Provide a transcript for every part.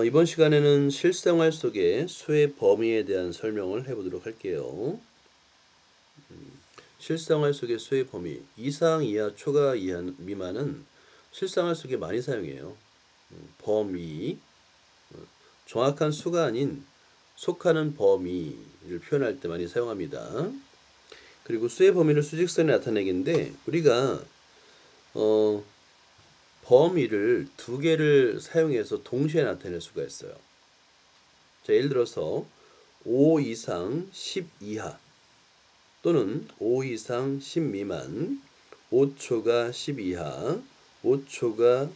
이번 시간에는 실생활 속의 수의 범위에 대한 설명을 해보도록 할게요. 실생활 속의 수의 범위, 이상, 이하, 초과, 이하, 미만은 실생활 속에 많이 사용해요. 범위, 정확한 수가 아닌 속하는 범위를 표현할 때 많이 사용합니다. 그리고 수의 범위를 수직선에 나타내기인데 우리가 어, 범위를 두 개를 사용해서 동시에 나타낼 수가 있어요. 자, 예를 들어서 5 이상 10 이하 또는 5 이상 10 미만, 5초가 10 이하, 5초가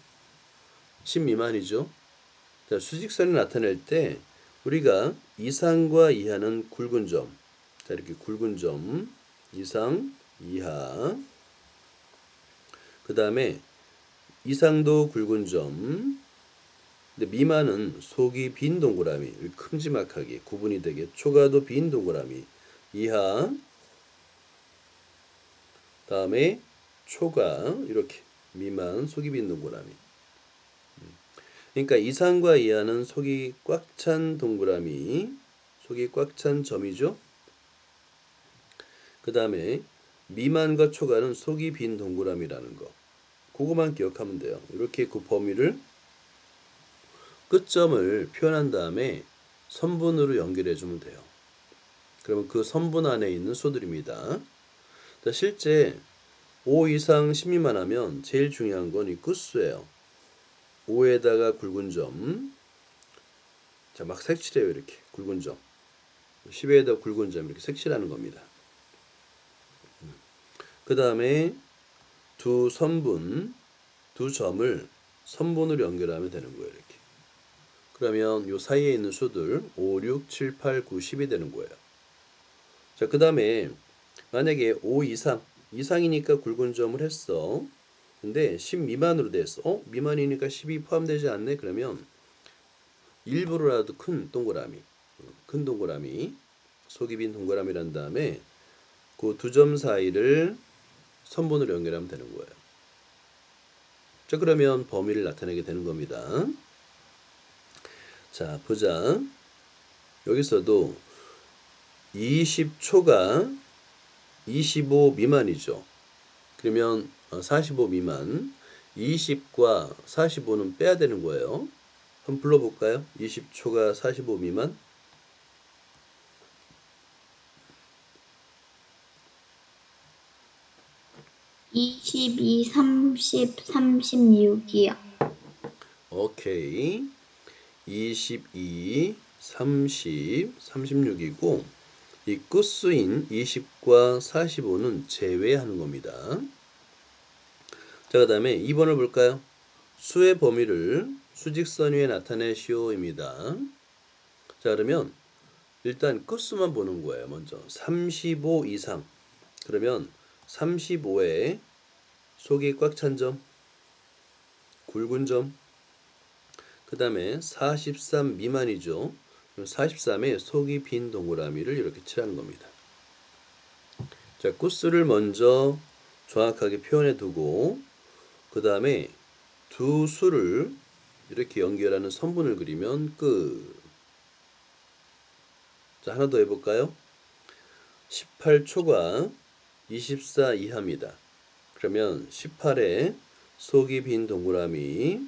10 미만이죠. 자, 수직선을 나타낼 때 우리가 이상과 이하는 굵은 점, 자, 이렇게 굵은 점, 이상, 이하, 그 다음에 이상도 굵은 점, 근데 미만은 속이 빈 동그라미, 큼지막하게 구분이 되게, 초가도 빈 동그라미, 이하, 다음에 초가 이렇게 미만, 속이 빈 동그라미. 그러니까 이상과 이하는 속이 꽉 찬 동그라미, 속이 꽉 찬 점이죠. 그 다음에 미만과 초가는 속이 빈 동그라미라는 거. 그거만 기억하면 돼요. 이렇게 그 범위를 끝점을 표현한 다음에 선분으로 연결해 주면 돼요. 그러면 그 선분 안에 있는 수들입니다. 실제 5 이상 10 미만 하면 제일 중요한 건 이 끝수예요. 5에다가 굵은 점. 자, 막 색칠해요. 이렇게 굵은 점. 10에다 굵은 점 이렇게 색칠하는 겁니다. 그 다음에 두 선분, 두 점을 선분으로 연결하면 되는 거예요. 이렇게. 그러면 요 사이에 있는 수들 5, 6, 7, 8, 9, 10이 되는 거예요. 자, 그 다음에 만약에 5 이상이니까 굵은 점을 했어. 근데 10 미만으로 됐어. 미만이니까 10이 포함되지 않네? 그러면 일부러라도 큰 동그라미, 속이 빈 동그라미란 다음에 그 두 점 사이를 선분으로 연결하면 되는 거예요. 자, 그러면 범위를 나타내게 되는 겁니다. 자, 보자. 여기서도 20초가 25 미만이죠. 그러면 45 미만, 20과 45는 빼야 되는 거예요. 한번 불러볼까요? 20초가 45 미만. 22, 30, 36이요. 오케이. 22, 30, 36이고 이 끝수인 20과 45는 제외하는 겁니다. 자, 그 다음에 2번을 볼까요? 수의 범위를 수직선 위에 나타내시오입니다. 자, 그러면 일단 끝수만 보는 거예요. 먼저 35 이상. 그러면 35에 속이 꽉 찬 점, 굵은 점. 그 다음에 43 미만이죠. 43에 속이 빈 동그라미를 이렇게 칠하는 겁니다. 자, 끝수를 먼저 정확하게 표현해 두고 그 다음에 두 수를 이렇게 연결하는 선분을 그리면 끝. 자, 하나 더 해볼까요? 18초가 24 이하입니다. 그러면 18에 속이 빈 동그라미,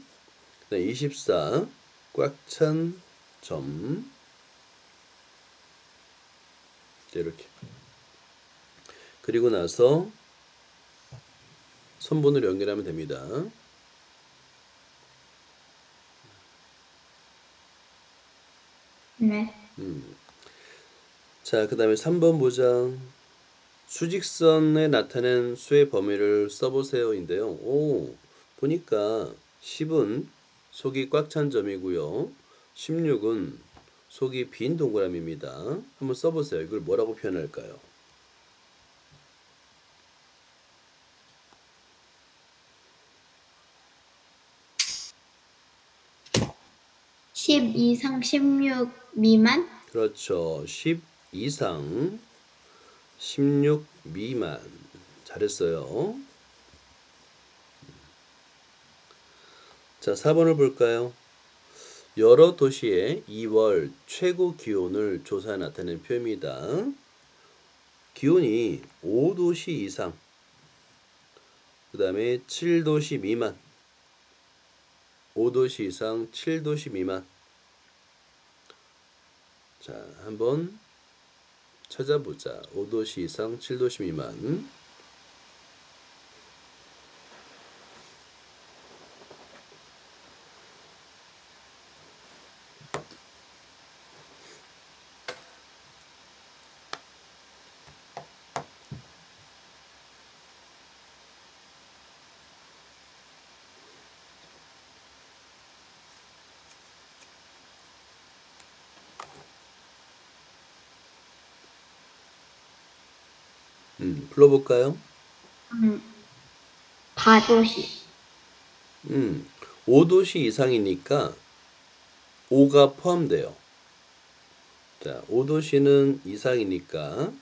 24 꽉 찬 점, 이렇게. 그리고 나서 선분으로 연결하면 됩니다. 네. 자, 그 다음에 3번 보자. 수직선에 나타낸 수의 범위를 써보세요인데요. 보니까 10은 속이 꽉 찬 점이고요. 16은 속이 빈 동그라미입니다. 한번 써보세요. 이걸 뭐라고 표현할까요? 10 이상 16 미만? 그렇죠. 10 이상 16 미만. 잘했어요. 자, 4번을 볼까요? 여러 도시의 2월 최고 기온을 조사해 나타낸 표입니다. 기온이 5도시 이상, 그 다음에 7도시 미만, 5도시 이상, 7도시 미만. 자, 한번 찾아보자. 5도시 이상, 7도시 미만. 불러볼까요? 4도시. 5도시 이상이니까 5가 포함돼요. 자, 5도시는 이상이니까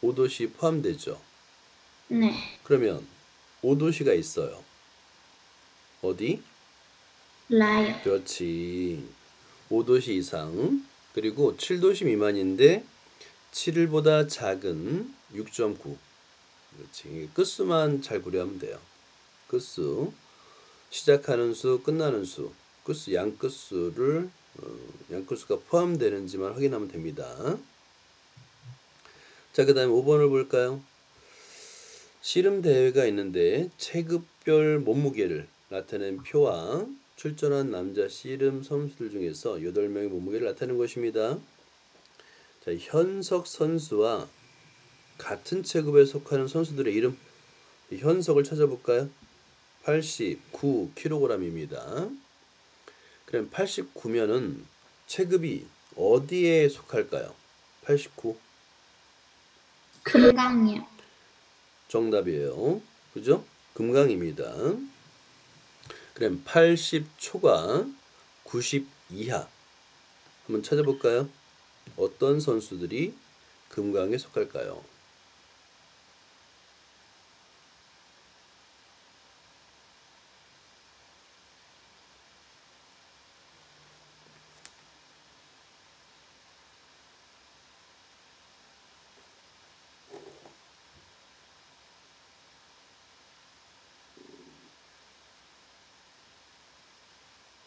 5도시 포함되죠. 네. 그러면 5도시가 있어요. 어디? 라요. 그렇지. 5도시 이상, 그리고 7도시 미만인데 7보다 작은 6.9. 그렇지. 끝수만 잘 고려하면 돼요. 끝수. 시작하는 수, 끝나는 수. 끝수, 양끝수를, 양끝수가 포함되는지만 확인하면 됩니다. 자, 그 다음에 5번을 볼까요? 씨름 대회가 있는데 체급별 몸무게를 나타낸 표와 출전한 남자 씨름 선수들 중에서 8명의 몸무게를 나타낸 것입니다. 자, 현석 선수와 같은 체급에 속하는 선수들의 이름, 현석을 찾아볼까요? 89kg입니다. 그럼 89면은 체급이 어디에 속할까요? 89. 금강이요. 정답이에요. 그죠? 금강입니다. 그럼 80초가 90 이하. 한번 찾아볼까요? 어떤 선수들이 금강에 속할까요?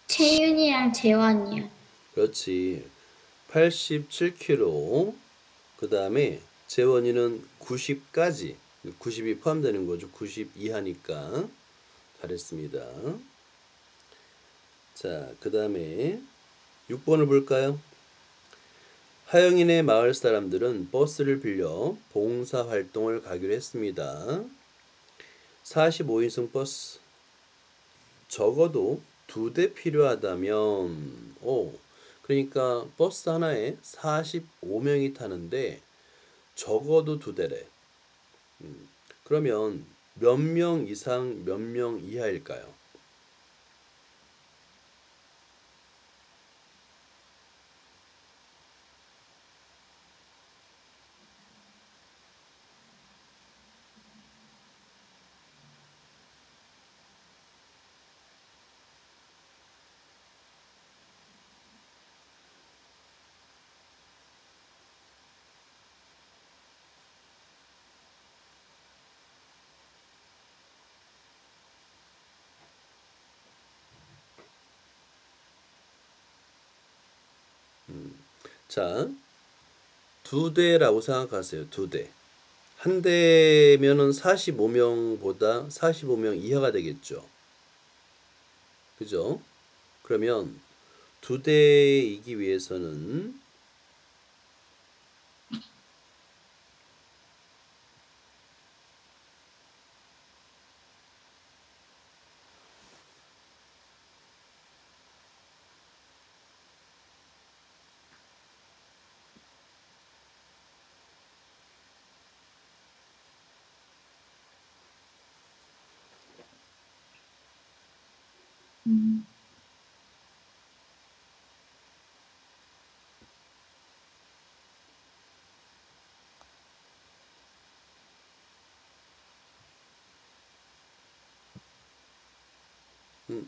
채윤이랑 재원이요. 그렇지. 87kg. 그 다음에 재원이는 90까지. 90이 포함되는 거죠. 90 이하니까. 잘했습니다. 자, 그 다음에 6번을 볼까요? 하영인의 마을 사람들은 버스를 빌려 봉사활동을 가기로 했습니다. 45인승 버스. 적어도 2대 필요하다면, 그러니까 버스 하나에 45명이 타는데 적어도 2대래. 그러면 몇 명 이상, 몇 명 이하일까요? 자, 2대라고 생각하세요. 2대. 한 대면은 45명보다 45명 이하가 되겠죠. 그죠? 그러면 2대이기 위해서는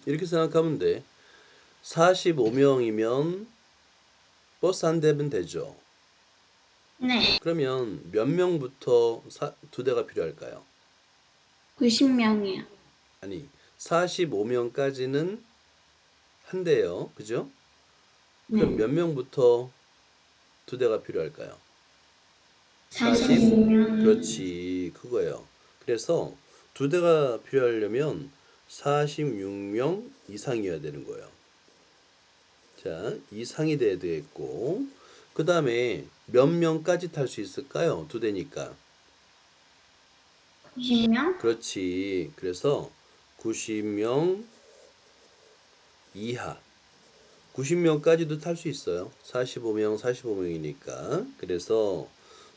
이렇게 생각하면 돼. 45명이면 버스 한 대면 되죠. 네. 그러면 몇 명부터 두 대가 필요할까요? 90명이요. 아니, 45명까지는 한 대요. 그죠? 그럼 네. 몇 명부터 두 대가 필요할까요? 46명. 그렇지. 그거예요. 그래서 두 대가 필요하려면 46명 이상이어야 되는 거예요. 자, 이상이 돼야 되겠고, 그 다음에 몇 명까지 탈 수 있을까요? 두 대니까. 90명? 그렇지. 그래서 90명 이하. 90명까지도 탈 수 있어요. 45명이니까. 그래서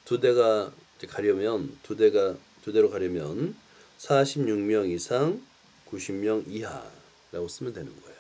두 대가 이제 가려면 두 대로 가려면 46명 이상 90명 이하라고 쓰면 되는 거예요.